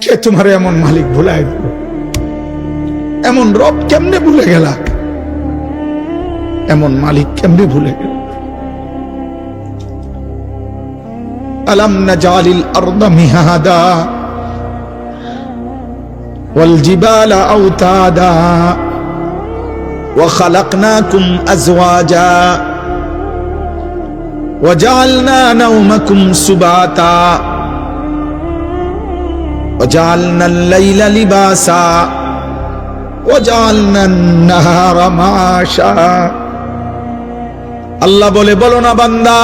কে তোমার এমন মালিক ভুলাই দিল? এমন রব কেমনে ভুলে গেলা? এমন মালিক কেমনে ভুলে গেল? আলাম নাজালিল আরদা মিহাদা ওয়াল জিবালা আওতাদা ওয়া খালাকনাকুম আজওয়াজা ওয়া জাআলনা নাওমাকুম সুবাতা ওয়া জাআলনাল লাইলা লিবাসা ওয়া জাআলনান নাহারা মাশা। আল্লাহ বলে, বলো না বান্দা,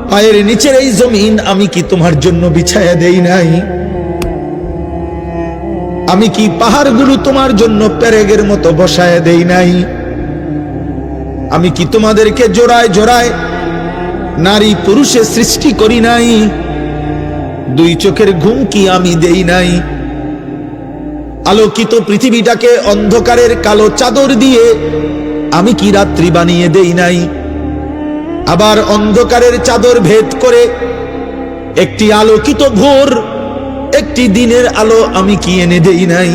পায়ের নিচের এই জমিন আমি কি তোমার জন্য বিছায়া দেই নাই? আমি কি পাহাড়গুলো তোমার জন্য পেরেগের মতো বসায় দেই নাই? আমি কি তোমাদেরকে জোড়ায় জোড়ায় নারী পুরুষে সৃষ্টি করি নাই? দুই চোখের ঘুম কি আমি দেই নাই? আলোকিত পৃথিবীটাকে অন্ধকারের কালো চাদর দিয়ে আমি কি রাত্রি বানিয়ে দেই নাই? আবার অন্ধকারের চাদর ভেদ করে একটি আলোকিত ভোর, একটি দিনের আলো আমি কি এনে দেই নাই?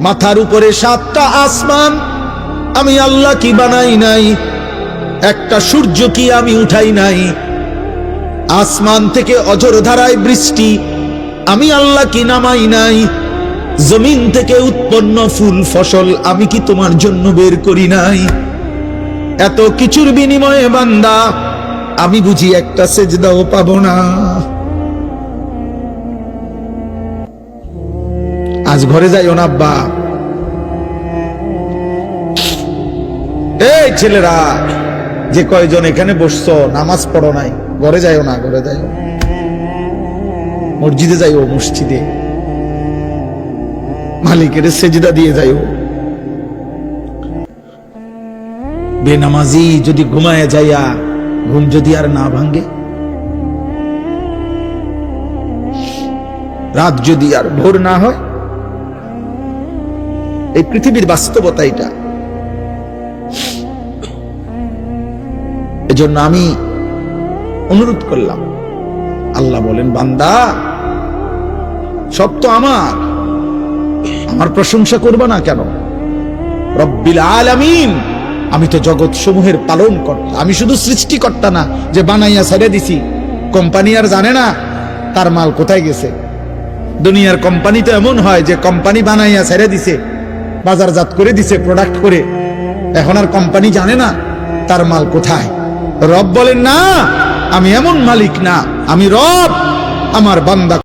মাথার উপরে 7টা আসমান আমি আল্লাহ কি বানাই নাই? একটা সূর্য কি আমি উঠাই নাই? আসমান থেকে অঝোর ধারায় বৃষ্টি আমি আল্লাহ কি নামাই নাই? জমিন থেকে উৎপন্ন ফুল ফসল আমি কি তোমার জন্য বের করি নাই? এত কিছুর বিনিময়ে বান্দা আমি বুঝি একটা সেজদাও পাবো না? আজ ঘরে যাইও না আব্বা। এই ছেলেরা যে কয়জন এখানে বসছো, নামাজ পড়ো নাই, ঘরে যাইও না, ঘরে যাইও, মসজিদে যাইও, মসজিদে মালিকের সেজদা দিয়ে যাইও। বেনামাজি যদি ঘুমায় যাইয়া ঘুম যদি আর না ভাঙ্গে, রাত যদি আর ভোর না হয়, এই পৃথিবীর বাস্তবতা এটা। এজন্য আমি অনুরোধ করলাম, আল্লাহ বলেন, বান্দা সব তো আমার প্রশংসা করবা না কেন? রব্বিল আলামিন, আমি তো জগৎ সমূহের পালন কর্তা। আমি শুধু সৃষ্টিকর্তা না যে বানাইয়া ছেড়ে দিছি। কোম্পানি আর জানে না তার মাল কোথায় গেছে। দুনিয়ার কোম্পানি তো এমন হয় যে কোম্পানি বানাইয়া ছেড়ে দিছে, বাজারজাত করে দিছে প্রোডাক্ট করে, এখন আর কোম্পানি জানে না তার মাল কোথায়। রব বলেন, না, আমি এমন মালিক না, আমি রব, আমার বান্দা